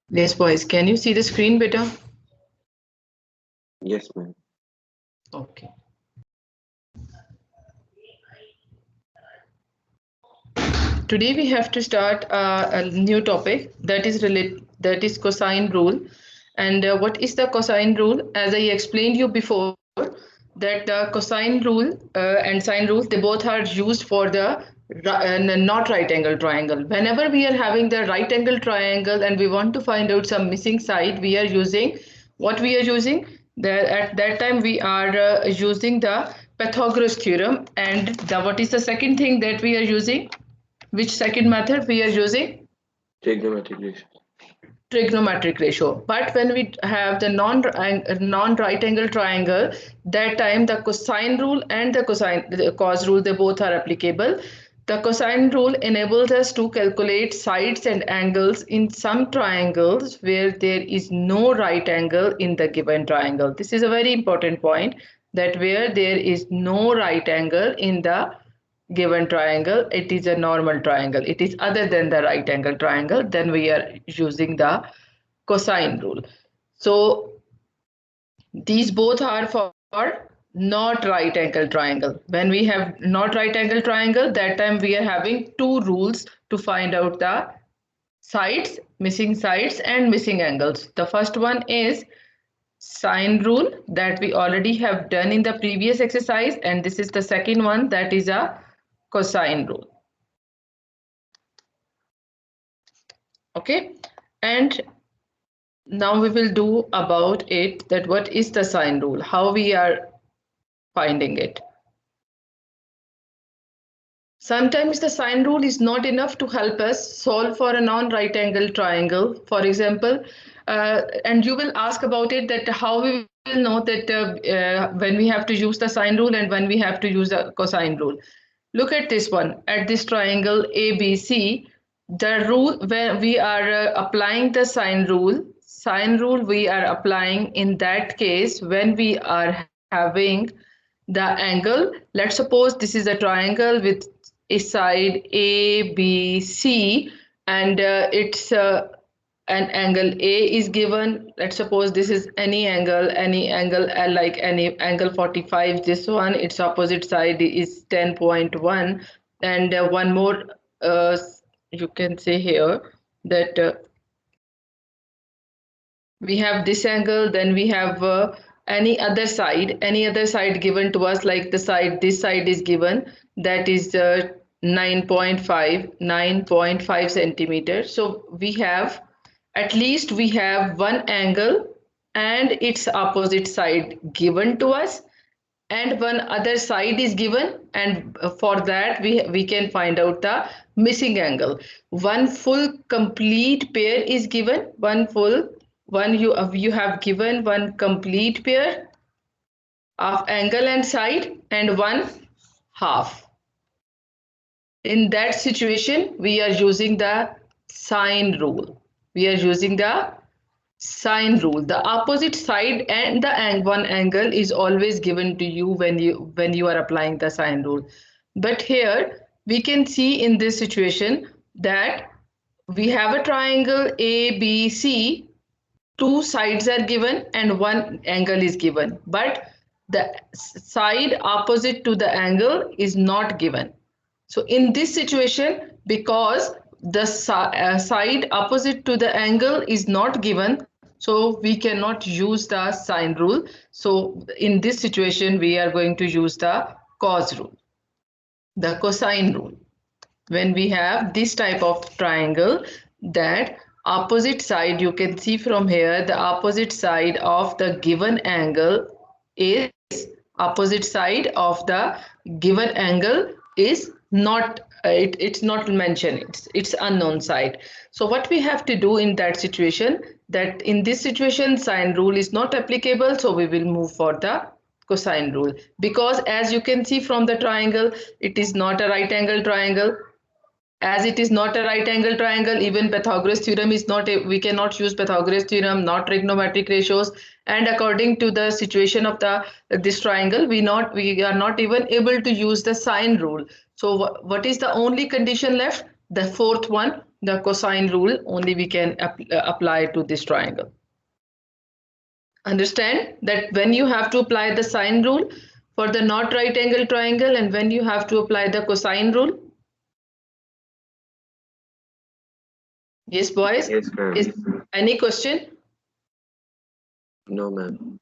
Yes, boys, can you see the screen better? Yes, ma'am. Okay. Today we have to start a new topic that is cosine rule. And what is the cosine rule? As I explained you before, that cosine rule and sine rule, they both are used for the not right angle triangle. Whenever we are having the right angle triangle and we want to find out some missing side, we are using what we are using. At that time we are using the Pythagoras theorem. And what is the second thing that we are using? Which second method we are using? Trigonometric ratio. Trigonometric ratio. But when we have the non right angle triangle, that time the cosine rule and the cos rule, they both are applicable. The cosine rule enables us to calculate sides and angles in some triangles where there is no right angle in the given triangle. This is a very important point, that where there is no right angle in the given triangle, it is a normal triangle, it is other than the right angle triangle, then we are using the cosine rule. So these both are for not right angle triangle. When we have not right angle triangle, that time we are having two rules to find out the sides and missing angles. The first one is sine rule, that we already have done in the previous exercise, and this is the second one, that is a cosine rule. Okay, and now we will do about it, that what is the sine rule, how we are finding it. Sometimes the sine rule is not enough to help us solve for a non-right angle triangle, for example, and you will ask about it, that how we will know that when we have to use the sine rule and when we have to use the cosine rule. Look at this one, at this triangle ABC, the rule where we are applying the sine rule we are applying in that case when we are having the angle. Let's suppose this is a triangle with a side A, B, C, and it's an angle A is given. Let's suppose this is any angle like any angle 45. This one, its opposite side is 10.1, and one more uh, you can say here that we have this angle, then we have any other side given to us, like the side, this side is given, that is 9.5 centimeters. So we have, at least we have one angle and its opposite side given to us, and one other side is given, and for that we can find out the missing angle. One full complete pair is given, one you have given one complete pair of angle and side, and one half. In that situation we are using the sine rule. We are using the sine rule. The opposite side and the one angle is always given to you when you are applying the sine rule. But here we can see in this situation that we have a triangle ABC, two sides are given and one angle is given, but the side opposite to the angle is not given. So in this situation, because the side opposite to the angle is not given, so we cannot use the sine rule. So in this situation, we are going to use the cos rule, the cosine rule. When we have this type of triangle, that opposite side, you can see from here, the opposite side of the given angle is opposite side of the given angle is not it's not mentioned, it's unknown side. So what we have to do in that situation, that in this situation sine rule is not applicable, so we will move for the cosine rule, because as you can see from the triangle, it is not a right angle triangle. as it is not a right angle triangle, even Pythagoras theorem is not we cannot use Pythagoras theorem, not trigonometric ratios, and according to the situation of the this triangle, we are not even able to use the sine rule. So what is the only condition left? The fourth one, the cosine rule, only we can apply to this triangle. Understand that when you have to apply the sine rule for the not right angle triangle, and when you have to apply the cosine rule. Yes, boys? Yes, ma'am. Is any question? No, ma'am.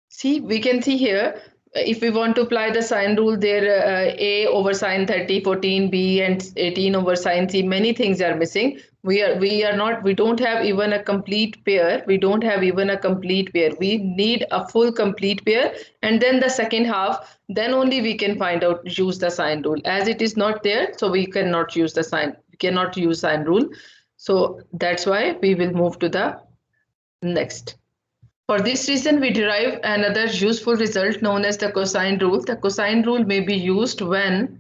See, we can see here, if we want to apply the sine rule there, A over sine 30, 14, B and 18 over sine C, many things are missing. We don't have even a complete pair. We don't have even a complete pair. We need a full complete pair. And then the second half, then only we can find out, use the sine rule. As it is not there, so we cannot use the sine, we cannot use sine rule. So that's why we will move to the next. For this reason, we derive another useful result known as the cosine rule. The cosine rule may be used when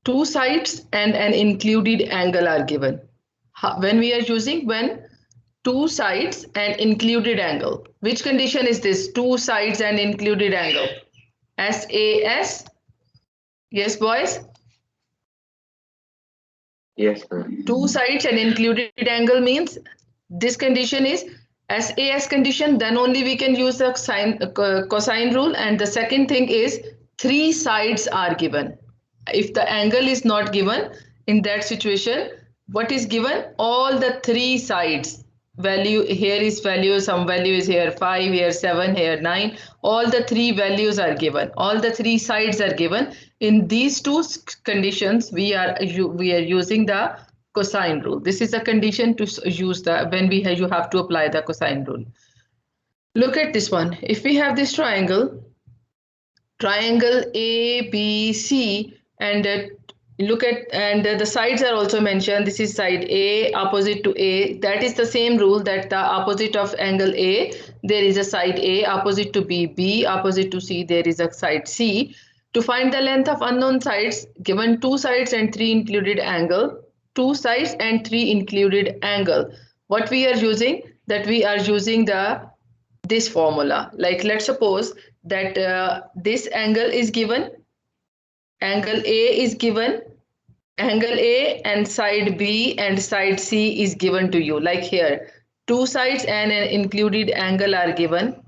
two sides and an included angle are given. When we are using when two sides and included angle. Which condition is this? Two sides and included angle. SAS. Yes, boys? Yes, ma'am. Two sides and included angle means this condition is SAS condition, then only we can use the cosine rule. And the second thing is three sides are given. If the angle is not given, in that situation, what is given? All the three sides. Value here is value, some value is here 5, here 7, here 9. All the three values are given. All the three sides are given. In these two conditions, we are using the cosine rule. This is a condition to use the when you have to apply the cosine rule. Look at this one. If we have this triangle ABC, and look at, and the sides are also mentioned. This is side A opposite to A. That is the same rule, that the opposite of angle A, there is a side A, opposite to B, B opposite to C, there is a side C. To find the length of unknown sides, given two sides and three included angle, two sides and three included angle, what we are using, that we are using this formula. Like, let's suppose that this angle is given, angle A is given, angle A and side B and side C is given to you. Like here, two sides and an included angle are given.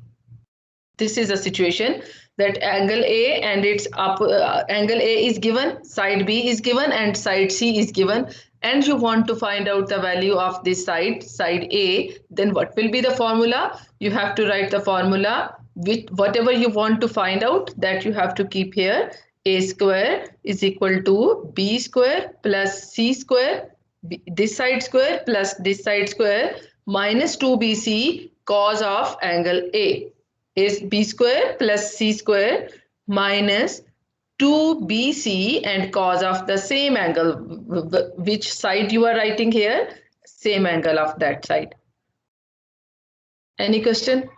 This is a situation that angle A and its angle A is given, side B is given, and side C is given, and you want to find out the value of this side A. Then what will be the formula? You have to write the formula with whatever you want to find out, that you have to keep here. A square is equal to B square plus C square, this side square plus this side square, minus 2BC cos of angle A. Is B square plus C square minus 2BC and cos of the same angle. Which side you are writing here? Same angle of that side. Any question?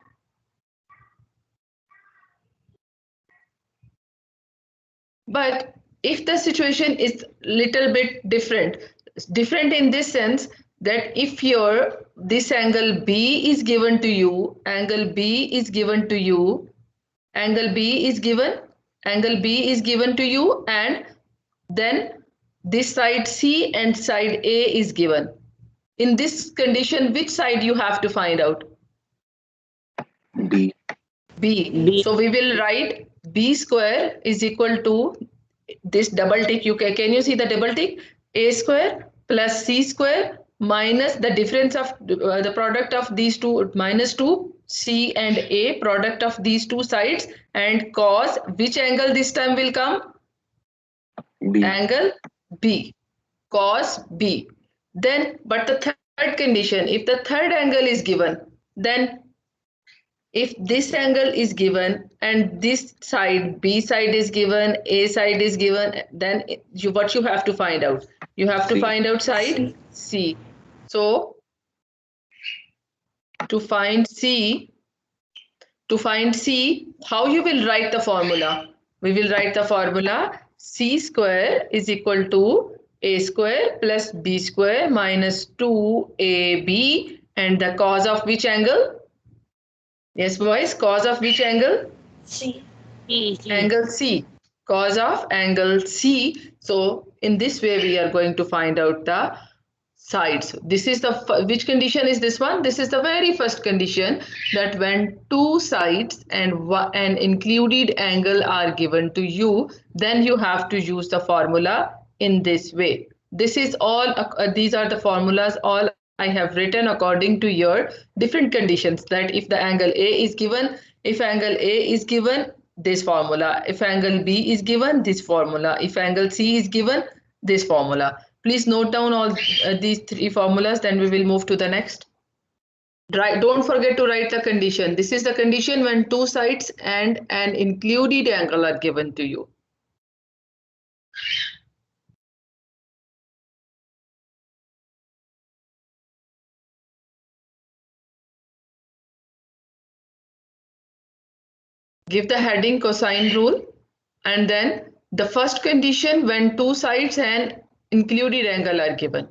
But if the situation is little bit different in this sense, that if this angle B is given to you, angle B is given to you, angle B is given to you, and then this side C and side A is given. In this condition, which side you have to find out? D. B. So we will write B square is equal to this double tick. Can you see the double tick? A square plus C square minus the difference of the product of these two, minus 2 C and A, product of these two sides, and cos which angle this time will come? B. Angle B, cos B. Then, but the third condition, if the third angle is given, then if this angle is given and this side, B side is given, A side is given, then what you have to find out? You have to find out side C. So to find C, To find C, how you will write the formula? We will write the formula C square is equal to A square plus B square minus 2AB, and the cos of which angle? Yes, boys, cos of which angle? C. Angle C. Cos of angle C. So in this way, we are going to find out the sides. This is the which condition is this one? This is the very first condition, that when two sides and an included angle are given to you, then you have to use the formula in this way. This is all, these are the formulas all I have written according to your different conditions, that if the angle A is given, if angle A is given, this formula. If angle B is given, this formula. If angle C is given, this formula. Please note down all these three formulas, then we will move to the next. Don't forget to write the condition. This is the condition when two sides and an included angle are given to you. Give the heading cosine rule, and then the first condition when two sides and included angle are given.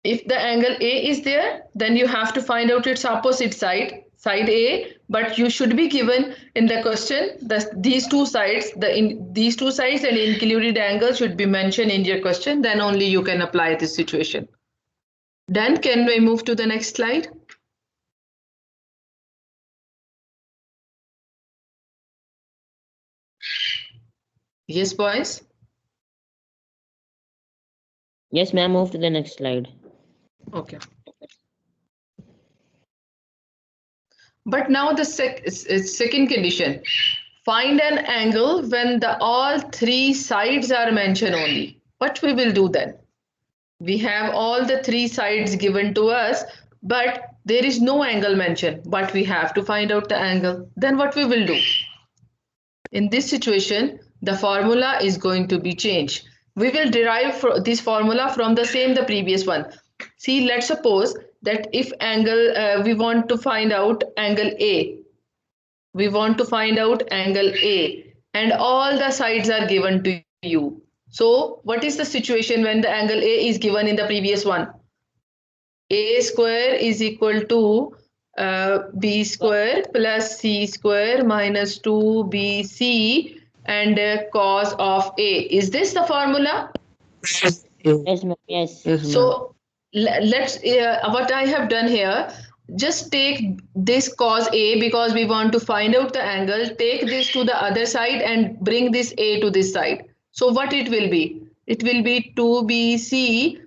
If the angle A is there, then you have to find out its opposite side, side A, but you should be given in the question these two sides, these two sides and included angle should be mentioned in your question, then only you can apply this situation. Then can we move to the next slide? Yes, boys? Yes, ma'am. Move to the next slide. Okay. But now the second condition. Find an angle when the all three sides are mentioned only. What we will do then? We have all the three sides given to us, but there is no angle mentioned, but we have to find out the angle. Then what we will do? In this situation, the formula is going to be changed. We will derive this formula from the previous one. See, let's suppose that if angle, we want to find out angle A. We want to find out angle A, and all the sides are given to you. So what is the situation when the angle A is given in the previous one? A square is equal to B square plus C square minus 2BC and cos of A. Is this the formula? Yes, ma'am. Yes. So let's, what I have done here, just take this cos A because we want to find out the angle, take this to the other side and bring this A to this side. So what it will be? It will be 2BC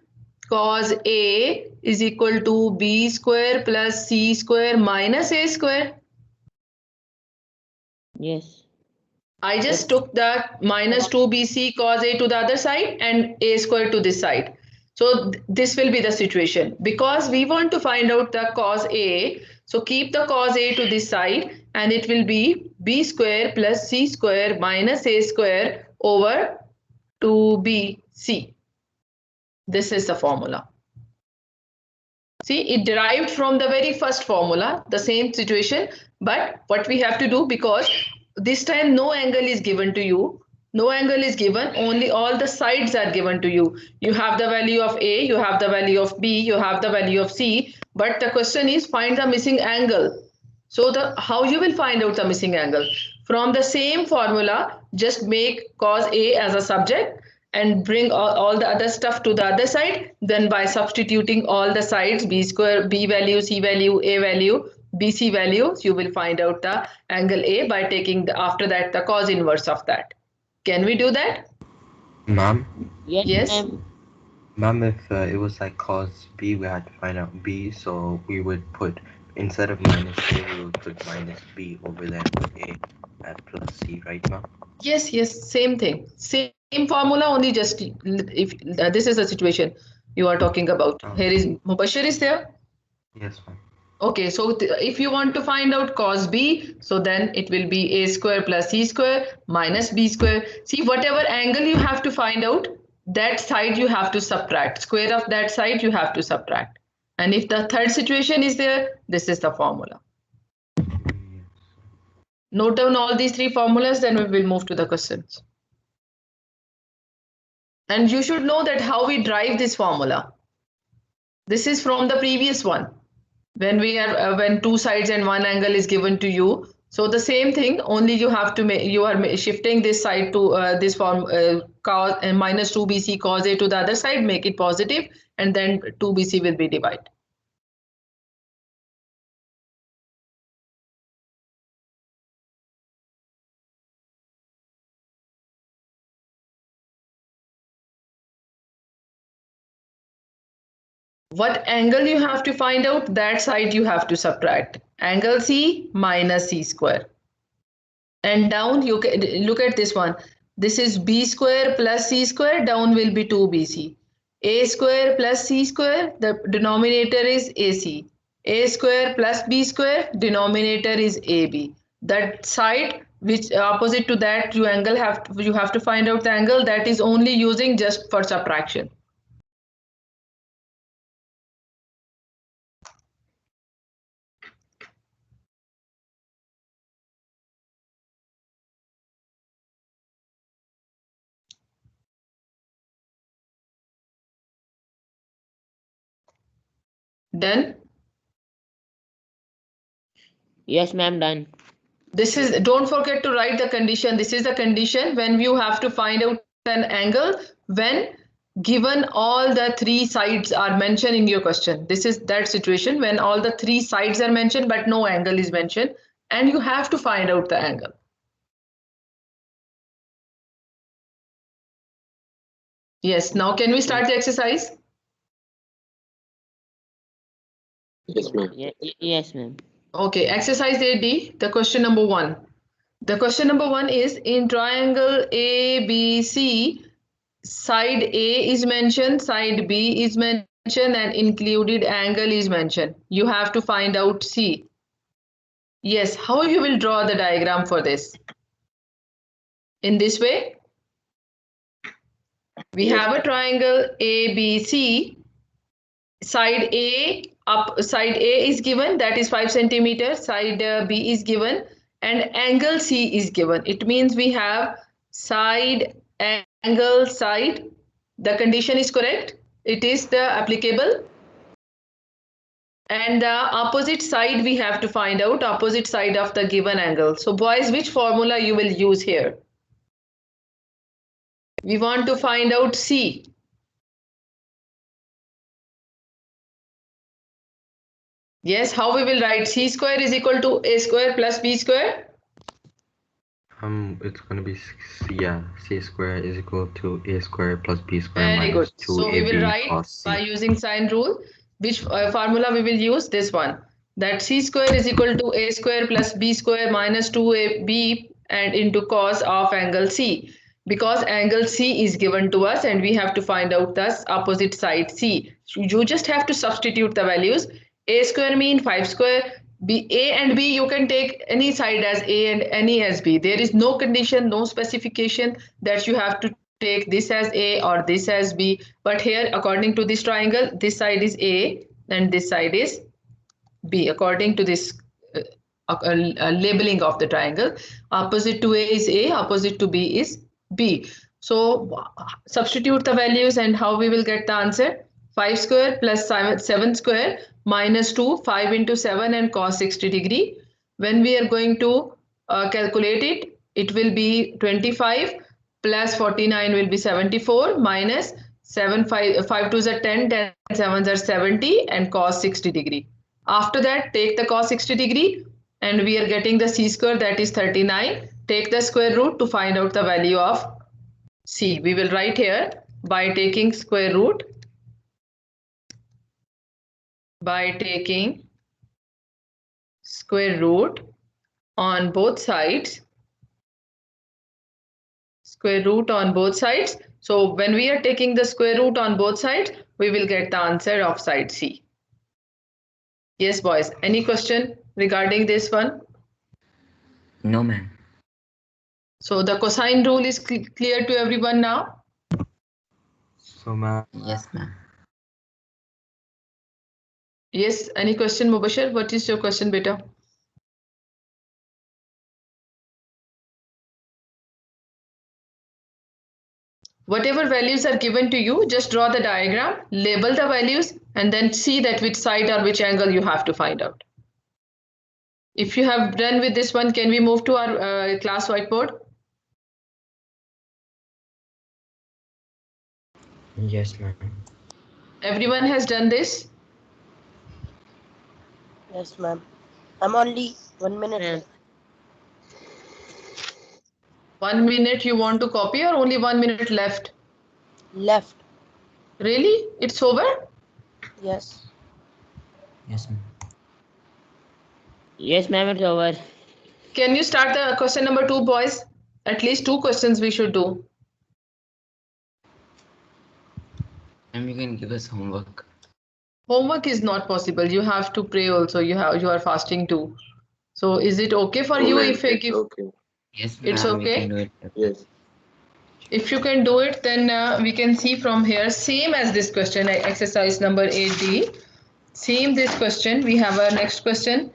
cos A is equal to B square plus C square minus A square. Yes. I just took the minus 2BC cos A to the other side and A square to this side. So this will be the situation. Because we want to find out the cos A, so keep the cos A to this side and it will be B square plus C square minus A square over 2BC. This is the formula. See, it derived from the very first formula, the same situation, but what we have to do, because this time no angle is given to you, no angle is given, only all the sides are given to you. You have the value of A, you have the value of B, you have the value of C, but the question is find the missing angle. So how you will find out the missing angle? From the same formula, just make cos A as a subject and bring all the other stuff to the other side. Then by substituting all the sides, B square, B value, C value, A value, BC values, you will find out the angle A by taking after that the cos inverse of that. Can we do that? Ma'am? Yes. Ma'am, if it was like cos B, we had to find out B, so we would put, instead of minus A, we would put minus B over there with A at plus C, right, ma'am? Yes, same thing. Same formula, only just if this is the situation you are talking about. Here is Mubashir is there? Yes, ma'am. Okay, so if you want to find out cos B, so then it will be A square plus C square minus B square. See, whatever angle you have to find out, that side you have to subtract. Square of that side you have to subtract. And if the third situation is there, this is the formula. Note down all these three formulas, then we will move to the questions. And you should know that how we derive this formula. This is from the previous one. When we are when two sides and one angle is given to you. So the same thing, only you have to make, you are shifting this side to this form cos and minus 2bc cos a to the other side, make it positive, and then 2bc will be divided. What angle you have to find out, that side you have to subtract. Angle C minus C square. And down, you can look at this one. This is B square plus C square, down will be 2BC. A square plus C square, the denominator is AC. A square plus B square, denominator is AB. That side, which opposite to that you angle you have to find out the angle, that is only using just for subtraction. Done? Yes, ma'am, done. This is, don't forget to write the condition. This is the condition when you have to find out an angle when given all the three sides are mentioned in your question. This is that situation when all the three sides are mentioned but no angle is mentioned, and you have to find out the angle. Yes, now can we start the exercise? Yes, ma'am. Yes, ma'am. Okay, exercise 8D, the question number 1. The question number 1 is, in triangle ABC, side A is mentioned, side B is mentioned, and included angle is mentioned. You have to find out C. Yes, how you will draw the diagram for this? In this way, we have a triangle ABC. Side A side A is given, that is 5 centimeters. Side B is given, and angle C is given. It means we have side, angle, side. The condition is correct. It is the applicable. And the opposite side we have to find out, opposite side of the given angle. So boys, which formula you will use here? We want to find out C. Yes, how we will write? C square is equal to A square plus B square? It's going to be C square is equal to A square plus B square Very minus good. So we 2AB will write cos C. by using sine rule. Which formula we will use? This one. That C square is equal to A square plus B square minus 2AB and into cos of angle C. Because angle C is given to us and we have to find out the opposite side C. You just have to substitute the values. A square mean 5 square. B, A and B, you can take any side as A and any as B. There is no condition, no specification that you have to take this as A or this as B. But here, according to this triangle, this side is A and this side is B. According to this labeling of the triangle, opposite to A is A, opposite to B is B. So substitute the values and how we will get the answer? 5 square plus 7 square minus 2, 5 into 7 and cos 60 degree. When we are going to calculate it, it will be 25 plus 49 will be 74 minus 7, 5 2s are 10, 10 7s are 70 and cos 60 degree. After that, take the cos 60 degree and we are getting the C square, that is 39. Take the square root to find out the value of C. We will write here by taking square root. By taking square root on both sides. Square root on both sides. So when we are taking the square root on both sides, we will get the answer of side C. Yes, boys. Any question regarding this one? No, ma'am. So the cosine rule is clear to everyone now? So, ma'am, Yes, ma'am. Yes, any question, Mubashir? What is your question, beta? Whatever values are given to you, just draw the diagram, label the values, and then see that which side or which angle you have to find out. If you have done with this one, can we move to our class whiteboard? Yes, ma'am. Everyone has done this? Yes, ma'am. I'm only 1 minute Ma'am. left. 1 minute you want to copy or only 1 minute left? Left. Really? It's over? Yes. Yes, ma'am. Yes, ma'am, it's over. Can you start the question number 2, boys? At least 2 questions we should do. Ma'am, you can give us homework. Homework is not possible. You have to pray also. You are fasting too. So is it okay for Oh, you ma'am, if I it's give? okay. Yes, It's ma'am, we okay? can do it. Yes. If you can do it, then we can see from here, same as this question, exercise number 8D. Same this question. We have our next question,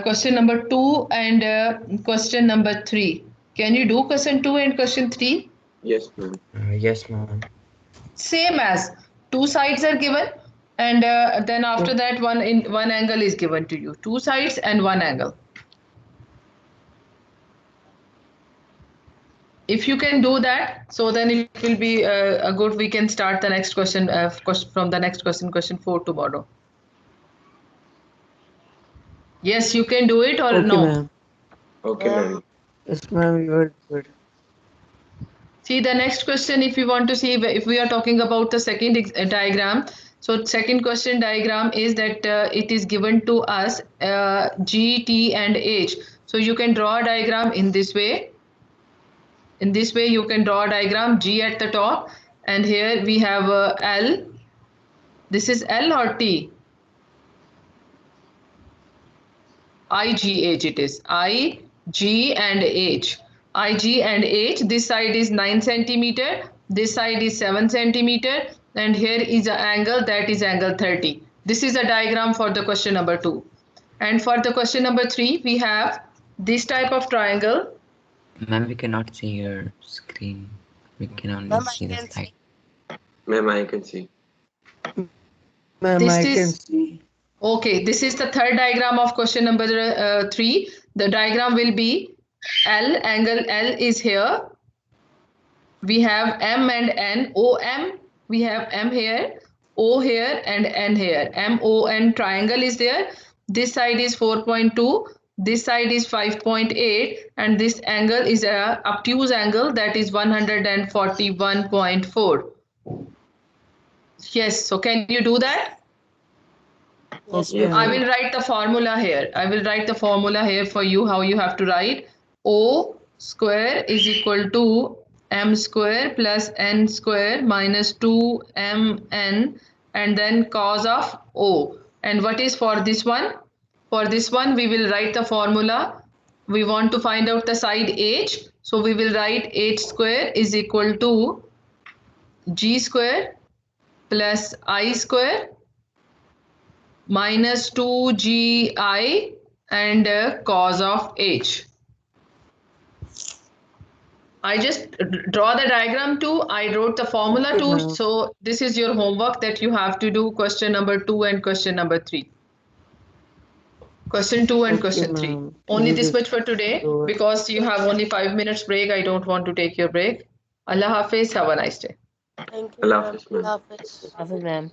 question number 2 and question number 3. Can you do question 2 and question 3? Yes, ma'am. Yes, ma'am. Same as 2 sides are given, and then after that one angle is given to you. 2 sides and 1 angle. If you can do that, so then it will be a good. We can start the next question from the next question, question 4 tomorrow. Yes, you can do it or Okay, no? ma'am. Okay, ma'am. Yes, ma'am, you are good. See the next question, if you want to see if we are talking about the second diagram. So second question diagram is that it is given to us G, T and H. So you can draw a diagram in this way. In this way you can draw a diagram, G at the top, and here we have L. This is L or T? I, G, H it is. I, G and H. I, G and H. This side is 9 centimeter. This side is 7 centimeter. And here is an angle, that is angle 30. This is a diagram for the question number 2. And for the question number 3, we have this type of triangle. Ma'am, we cannot see your screen. We can only Ma'am, I see the can slide. see. Ma'am, I can see. Ma'am, This I can is see. okay. This is the third diagram of question number 3. The diagram will be L, angle L is here. We have M and N, OM, we have M here, O here and N here. MON triangle is there. This side is 4.2, this side is 5.8, and this angle is a obtuse angle, that is 141.4. Yes, so can you do that? Yes, Yes, I ma'am. will write the formula here. I will write the formula here for you, how you have to write. O square is equal to M square plus N square minus 2MN and then cos of O. And what is for this one? For this one, we will write the formula. We want to find out the side H. So we will write H square is equal to G square plus I square minus 2GI and cos of H. I just draw the diagram too. I wrote the formula Okay, too. ma'am. So this is your homework that you have to do question number 2 and question number 3. Question 2 and Okay, question 3. ma'am. Only You this just much for today do it. because you have only 5 minutes break. I don't want to take your break. Allah Hafiz. Have a nice day. Thank you, Allah ma'am. Hafiz, ma'am. Allah Hafiz. Office, ma'am.